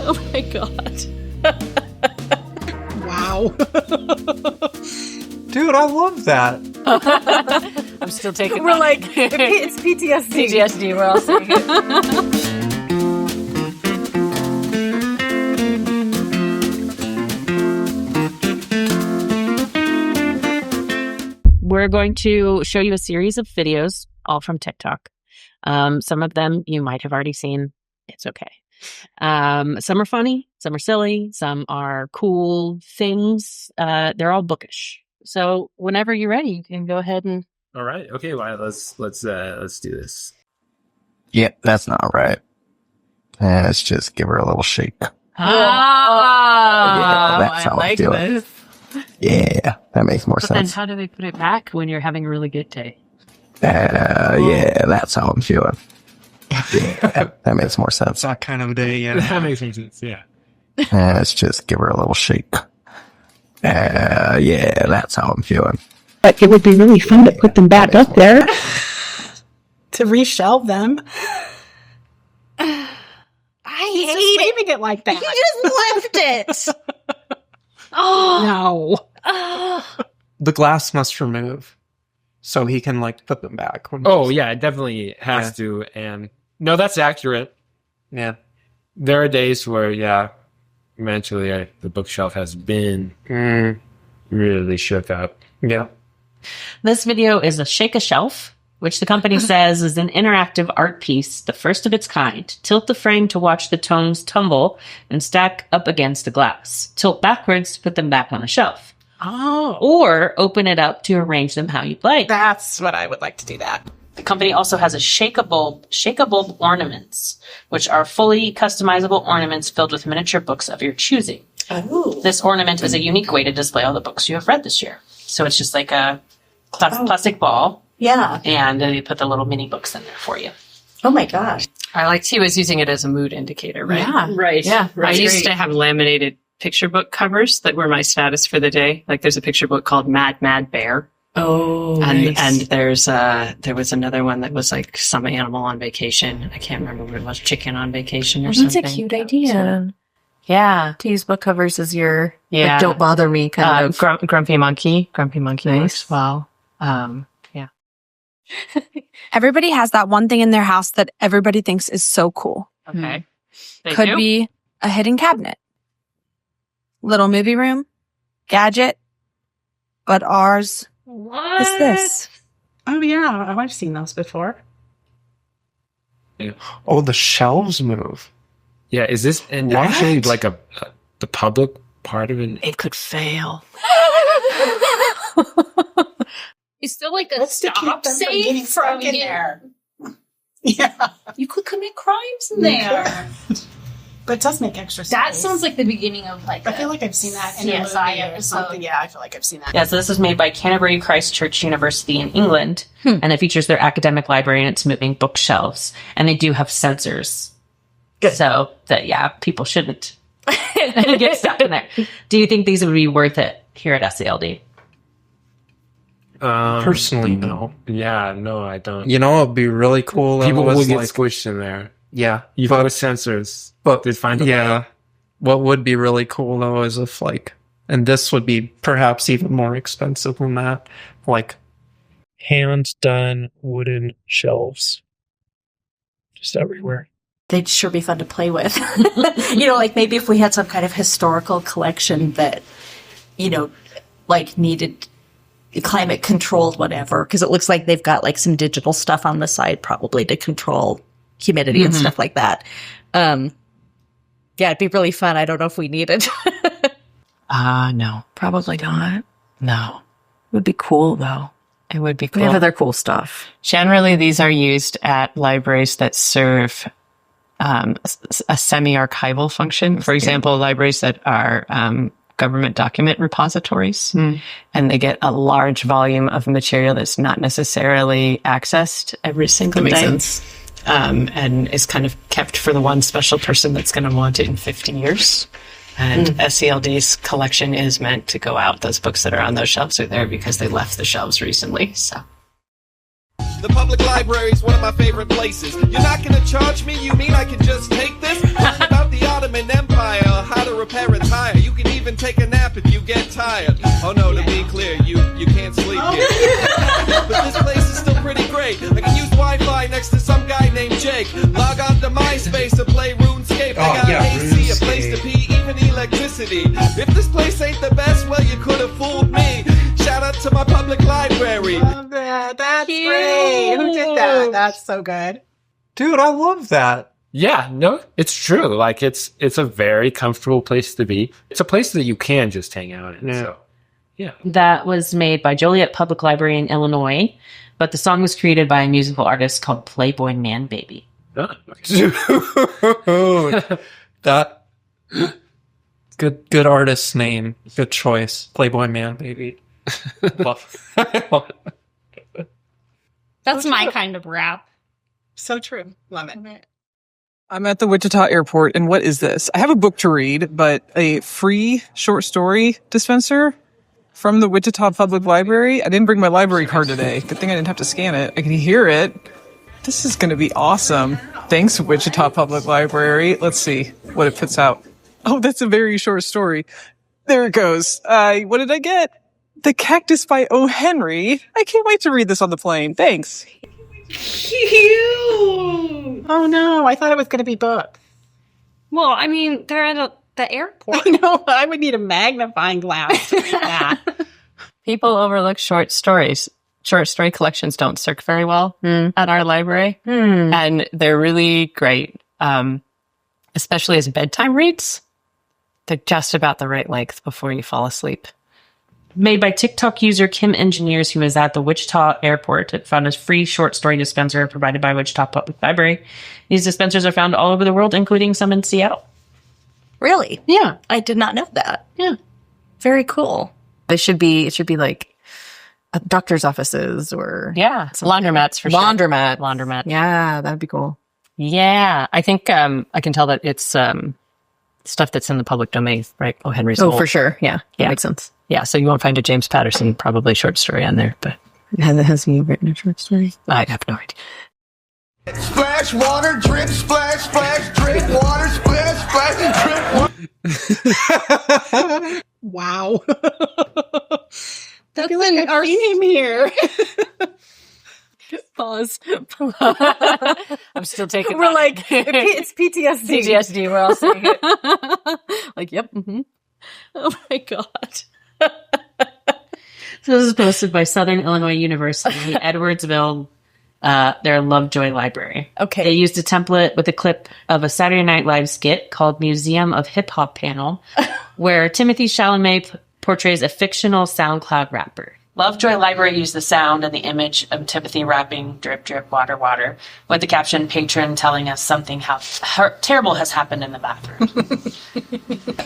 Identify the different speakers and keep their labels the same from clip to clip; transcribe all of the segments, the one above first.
Speaker 1: Oh my god.
Speaker 2: Wow.
Speaker 3: Dude, I love that.
Speaker 1: I'm still taking
Speaker 2: We're like, it's PTSD.
Speaker 1: PTSD, we're all saying it. We're going to show you a series of videos, all from TikTok. Some of them you might have already seen. It's okay. Some are funny, some are silly, some are cool things. They're all bookish. So whenever you're ready, you can go ahead and.
Speaker 4: All right. Okay. Well, let's do this.
Speaker 3: Yep, that's not right. Let's just give her a little shake.
Speaker 1: Oh,
Speaker 3: Yeah, that's how I do
Speaker 1: this.
Speaker 3: it. Yeah, that makes more
Speaker 1: But then
Speaker 3: sense.
Speaker 1: how do they put it back when you're having a really good day?
Speaker 3: Yeah, that's how I'm feeling. Yeah, that makes more sense.
Speaker 5: That kind of day, yeah.
Speaker 4: That makes sense. Yeah.
Speaker 3: Let's just give her a little shake. Yeah, that's how I'm feeling.
Speaker 2: But it would be really fun to put them back up there. To reshelve them.
Speaker 6: I
Speaker 2: He's
Speaker 6: hate
Speaker 2: just leaving it like that.
Speaker 6: He just left it. Oh.
Speaker 2: No.
Speaker 5: The glass must remove so he can like put them back.
Speaker 4: Oh yeah, it definitely has to. And no, that's accurate.
Speaker 5: Yeah.
Speaker 4: There are days where, eventually the bookshelf has been really shook up.
Speaker 5: Yeah.
Speaker 1: This video is a Shake a Shelf, which the company says is an interactive art piece, the first of its kind. Tilt the frame to watch the tones tumble and stack up against the glass. Tilt backwards to put them back on the shelf.
Speaker 2: Oh.
Speaker 1: Or open it up to arrange them how you'd like.
Speaker 2: That's what I would like to do that.
Speaker 1: The company also has a shakeable ornaments, which are fully customizable ornaments filled with miniature books of your choosing.
Speaker 2: Oh.
Speaker 1: This ornament is a unique way to display all the books you have read this year. So it's just like a plastic ball.
Speaker 2: Yeah.
Speaker 1: And you put the little mini books in there for you.
Speaker 2: Oh my gosh.
Speaker 7: I liked he was using it as a mood indicator, right?
Speaker 2: Yeah.
Speaker 1: Right.
Speaker 7: Yeah. I
Speaker 1: Right.
Speaker 7: used to have laminated picture book covers that were my status for the day. Like there's a picture book called Mad Mad Bear.
Speaker 2: Oh,
Speaker 7: And
Speaker 2: nice.
Speaker 7: and there was another one that was like some animal on vacation. I can't remember what it was, chicken on vacation or
Speaker 6: That's
Speaker 7: something.
Speaker 6: a cute idea.
Speaker 7: Yeah.
Speaker 6: To use book covers as your
Speaker 7: Yeah.
Speaker 6: like, don't bother me kind of.
Speaker 7: Grumpy Monkey. Grumpy Monkey
Speaker 6: Nice.
Speaker 7: works well. Yeah.
Speaker 8: Everybody has that one thing in their house that everybody thinks is so cool.
Speaker 7: Okay. They
Speaker 8: Could
Speaker 7: do?
Speaker 8: be a hidden cabinet, little movie room, gadget, but ours is this.
Speaker 2: Oh, yeah. I've seen those before.
Speaker 5: Oh, the shelves move.
Speaker 4: Yeah, is this actually like the public part of it?
Speaker 7: It could fail.
Speaker 6: It's still like a stop safe from in there.
Speaker 2: Yeah.
Speaker 6: You could commit crimes in there.
Speaker 2: But it does make extra sense.
Speaker 6: That sounds like the beginning of like
Speaker 2: I feel like I've seen that in a
Speaker 6: CSI
Speaker 2: movie or
Speaker 6: episode.
Speaker 2: something. Yeah, I feel like I've seen that.
Speaker 1: Yeah, so this was made by Canterbury Christ Church University in England, and it features their academic library and its moving bookshelves. And they do have sensors.
Speaker 2: Good.
Speaker 1: So that, people shouldn't get stuck in there. Do you think these would be worth it here at SALD?
Speaker 5: Personally, no.
Speaker 4: Yeah, no, I don't.
Speaker 5: You know, it'd be really cool. if it
Speaker 4: People
Speaker 5: was
Speaker 4: will get
Speaker 5: like,
Speaker 4: squished in there.
Speaker 5: yeah,
Speaker 4: You've got sensors.
Speaker 5: but
Speaker 4: They'd find a
Speaker 5: yeah. What would be really cool though is if like, and this would be perhaps even more expensive than that, like hand done wooden shelves, just everywhere.
Speaker 6: They'd sure be fun to play with. Like maybe if we had some kind of historical collection that, like needed climate controlled whatever, because it looks like they've got like some digital stuff on the side probably to control humidity and stuff like that. Yeah, it'd be really fun. I don't know if we need it.
Speaker 7: No. Probably not. No. It would be cool though. It would be cool.
Speaker 6: We have other cool stuff.
Speaker 7: Generally, these are used at libraries that serve a semi-archival function. For example, libraries that are government document repositories, and they get a large volume of material that's not necessarily accessed every single
Speaker 6: That makes
Speaker 7: day.
Speaker 6: sense.
Speaker 7: And is kind of kept for the one special person that's going to want it in 50 years. And SELD's collection is meant to go out. Those books that are on those shelves are there because they left the shelves recently. So.
Speaker 9: The public library is one of my favorite places. You're not gonna charge me? You mean I can just take this? Learn about the Ottoman Empire. a pair of tire. You can even take a nap if you get tired. Oh no, to be clear, you can't sleep here. But this place is still pretty great. I can use Wi-Fi next to some guy named Jake. Log on to MySpace to play RuneScape. They got AC, a place to pee, even electricity. If this place ain't the best, well, you could have fooled me. Shout out to my public library.
Speaker 2: Love that. That's great. Who did that? That's so good.
Speaker 5: Dude, I love that.
Speaker 4: Yeah, no, it's true. Like it's a very comfortable place to be. It's a place that you can just hang out in. So, yeah.
Speaker 1: That was made by Joliet Public Library in Illinois, but the song was created by a musical artist called Playboy Man Baby.
Speaker 4: Oh,
Speaker 5: That good artist's name. Good choice. Playboy Man Baby.
Speaker 8: That's my kind of rap.
Speaker 2: So true. Love it.
Speaker 10: I'm at the Wichita airport, and what is this? I have a book to read, but a free short story dispenser from the Wichita Public Library. I didn't bring my library card today. Good thing I didn't have to scan it. I can hear it. This is going to be awesome. Thanks, Wichita Public Library. Let's see what it puts out. Oh, that's a very short story. There it goes. What did I get? The Cactus by O. Henry. I can't wait to read this on the plane. Thanks.
Speaker 2: Cute. Oh no, I thought it was going to be book.
Speaker 8: Well, I mean, they're at the airport.
Speaker 2: I know. I would need a magnifying glass to read that.
Speaker 7: People overlook short stories. Short story collections don't circ very well at our library. And they're really great, especially as bedtime reads. They're just about the right length before you fall asleep.
Speaker 1: Made by TikTok user Kim Engineers, who was at the Wichita airport. It found a free short story dispenser provided by Wichita Public Library. These dispensers are found all over the world, including some in Seattle.
Speaker 6: Really?
Speaker 1: Yeah.
Speaker 6: I did not know that.
Speaker 1: Yeah.
Speaker 6: Very cool.
Speaker 7: It should be like doctor's offices or
Speaker 1: Laundromats for
Speaker 7: laundromat.
Speaker 1: sure. Laundromat.
Speaker 7: Yeah, that'd be cool. Yeah, I think I can tell that it's stuff that's in the public domain, right? Oh, Henry's. Oh, old. for sure. Yeah, Yeah. that makes sense. Yeah, so you won't find a James Patterson probably short story on there, but has he written a short story? I have no idea.
Speaker 9: Splash water, drip, splash, splash, drip water, splash, splash, drip water.
Speaker 2: Wow.
Speaker 8: That's
Speaker 2: like I've seen him here.
Speaker 7: Pause. I'm still taking.
Speaker 8: We're like, it's PTSD.
Speaker 7: PTSD. We're all saying it. Like, yep. Mm-hmm.
Speaker 1: Oh my God. So this is posted by Southern Illinois University, Edwardsville, their Lovejoy Library.
Speaker 6: Okay.
Speaker 1: They used a template with a clip of a Saturday Night Live skit called Museum of Hip Hop Panel, where Timothy Chalamet portrays a fictional SoundCloud rapper. Lovejoy Library used the sound and the image of Timothy rapping drip, drip, water, water, with the caption patron telling us something how terrible has happened in the bathroom.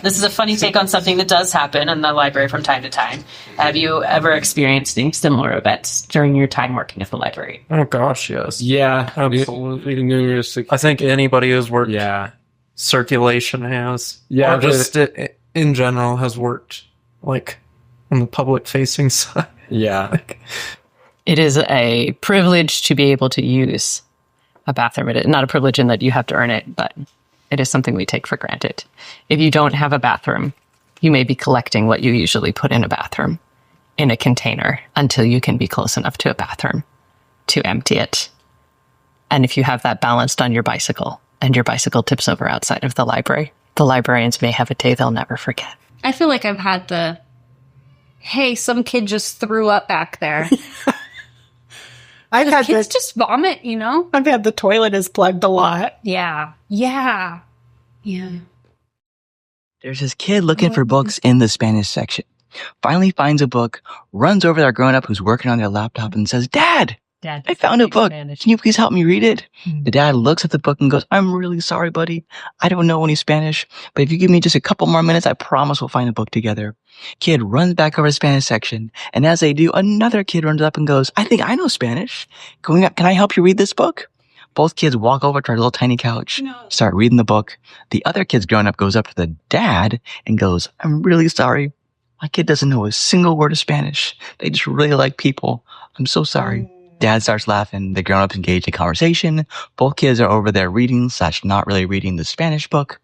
Speaker 1: This is a funny take on something that does happen in the library from time to time. Have you ever experienced any similar events during your time working at the library?
Speaker 5: Oh gosh, yes.
Speaker 4: Yeah,
Speaker 5: Absolutely.
Speaker 4: numerous.
Speaker 5: I think anybody who's worked
Speaker 4: Yeah,
Speaker 5: circulation has.
Speaker 4: Yeah,
Speaker 5: Or just in general has worked like on the public facing side.
Speaker 4: yeah.
Speaker 7: It is a privilege to be able to use a bathroom. It is not a privilege in that you have to earn it, but it is something we take for granted. If you don't have a bathroom, you may be collecting what you usually put in a bathroom in a container until you can be close enough to a bathroom to empty it. And if you have that balanced on your bicycle and your bicycle tips over outside of the librarians may have a day they'll never forget.
Speaker 8: I feel like I've had the, hey, some kid just threw up back there.
Speaker 2: I've had
Speaker 8: Kids
Speaker 2: the
Speaker 8: just vomit, you know?
Speaker 2: I've had the toilet is plugged a lot.
Speaker 8: Yeah. Yeah. Yeah.
Speaker 3: There's this kid looking for books in the Spanish section. Finally finds a book, runs over to our grown-up who's working on their laptop and says, Dad, I found a book. Can you please help me read it? The dad looks at the book and goes, I'm really sorry, buddy. I don't know any Spanish, but if you give me just a couple more minutes, I promise we'll find a book together. Kid runs back over to Spanish section, and as they do, another kid runs up and goes, I think I know Spanish. Can I help you read this book? Both kids walk over to our little tiny couch, start reading the book. The other kid's grown up goes up to the dad and goes, I'm really sorry. My kid doesn't know a single word of Spanish. They just really like people. I'm so sorry. Dad starts laughing. The grown-ups engage in conversation. Both kids are over there reading / not really reading the Spanish book.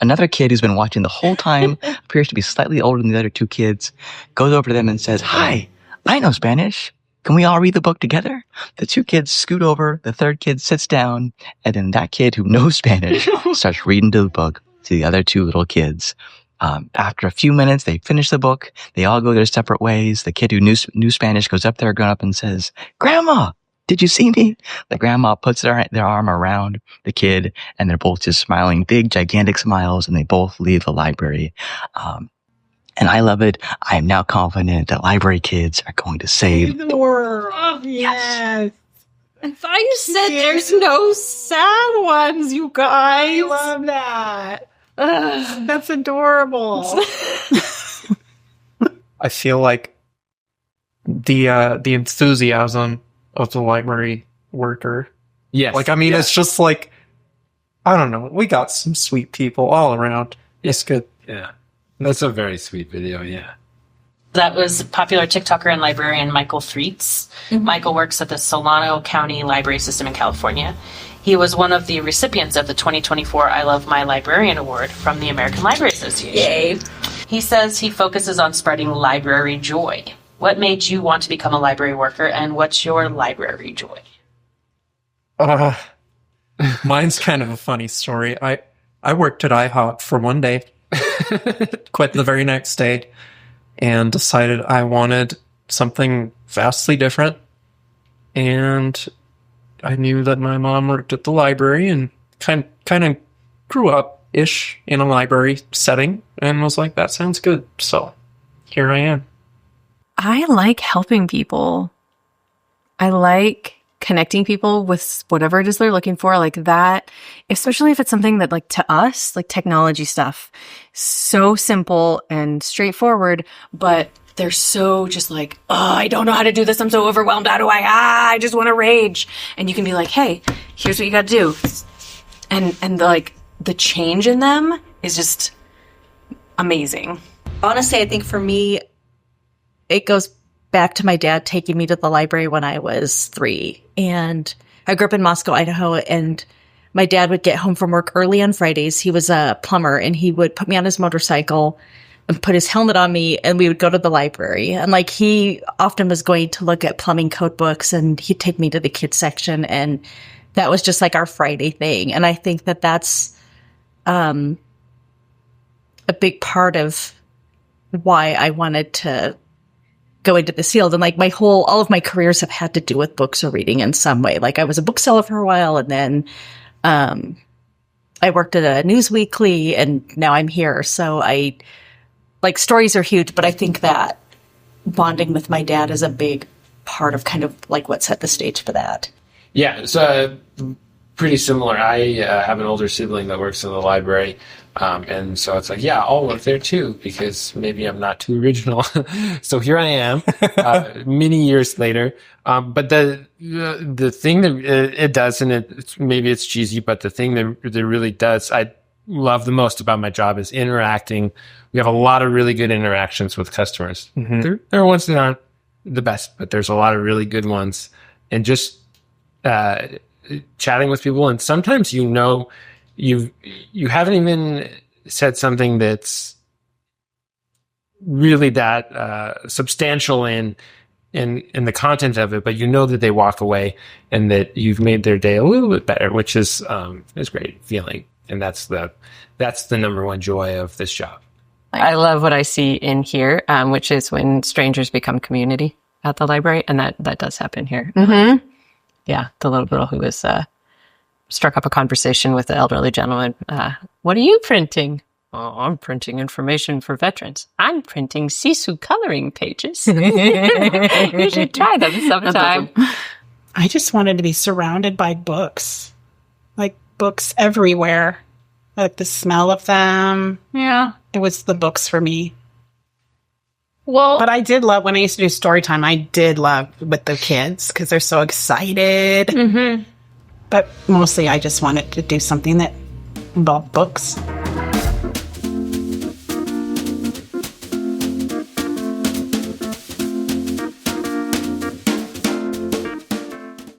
Speaker 3: Another kid who's been watching the whole time, appears to be slightly older than the other 2 kids, goes over to them and says, "Hi, I know Spanish. Can we all read the book together?" The 2 kids scoot over, the 3rd kid sits down, and then that kid who knows Spanish starts reading the book to the other 2 little kids. After a few minutes, they finish the book. They all go their separate ways. The kid who knew Spanish goes up there, grown up, and says, "Grandma, did you see me?" The grandma puts their arm around the kid, and they're both just smiling, big, gigantic smiles, and they both leave the library. And I love it. I am now confident that library kids are going to save the world.
Speaker 2: Oh, yes.
Speaker 8: I thought you said there's no sad ones, you guys.
Speaker 2: I love that. That's adorable.
Speaker 5: I feel like the enthusiasm of the library worker.
Speaker 4: Yes.
Speaker 5: Like, I mean, it's just like, I don't know. We got some sweet people all around. It's good.
Speaker 4: Yeah. That's a very sweet video, yeah.
Speaker 1: That was popular TikToker and librarian Michael Threets. Michael works at the Solano County Library System in California. He was one of the recipients of the 2024 I Love My Librarian Award from the American Library Association.
Speaker 6: Yay.
Speaker 1: He says he focuses on spreading library joy. What made you want to become a library worker, and what's your library joy?
Speaker 5: Mine's kind of a funny story. I worked at IHOP for one day, quit the very next day, and decided I wanted something vastly different. And I knew that my mom worked at the library and kind of grew up-ish in a library setting and was like, that sounds good. So here I am.
Speaker 8: I like helping people. I like connecting people with whatever it is they're looking for, like that, especially if it's something that, like, to us, like technology stuff, so simple and straightforward, but they're so just like, oh, I don't know how to do this. I'm so overwhelmed. How do I just want to rage. And you can be like, hey, here's what you got to do. And the change in them is just amazing.
Speaker 6: Honestly, I think for me, it goes back to my dad taking me to the library when I was 3. And I grew up in Moscow, Idaho, and my dad would get home from work early on Fridays. He was a plumber, and he would put me on his motorcycle and put his helmet on me, and we would go to the library. And like, he often was going to look at plumbing code books, and he'd take me to the kids section, and that was just like our Friday thing. And I think that that's a big part of why I wanted to go into this field. And like all of my careers have had to do with books or reading in some way. Like, I was a bookseller for a while, and then I worked at a news weekly, and now I'm here. So like, stories are huge, but I think that bonding with my dad is a big part of kind of like what set the stage for that.
Speaker 4: Yeah, it's pretty similar. I have an older sibling that works in the library, and so it's like, yeah, I'll work there too, because maybe I'm not too original. So here I am, many years later. But the thing that it does, and maybe it's cheesy, but the thing that really does, I love the most about my job is interacting. We have a lot of really good interactions with customers. Mm-hmm. There are ones that aren't the best, but there's a lot of really good ones. And just chatting with people, and sometimes you haven't even said something that's really that substantial in the content of it, but you know that they walk away and that you've made their day a little bit better, which is a great feeling. And that's the number one joy of this job.
Speaker 7: I love what I see in here, which is when strangers become community at the library, and that does happen here. Mm-hmm. Yeah, the little girl who was struck up a conversation with the elderly gentleman. What are you printing? Oh, I'm printing information for veterans. I'm printing Sisu coloring pages. You should try them sometime.
Speaker 2: I just wanted to be surrounded by books. Like, books everywhere. Like, the smell of them.
Speaker 8: Yeah.
Speaker 2: It was the books for me.
Speaker 8: Well,
Speaker 2: but I did love, when I used to do story time, I did love with the kids because they're so excited.
Speaker 8: Mm-hmm.
Speaker 2: But mostly I just wanted to do something that involved books.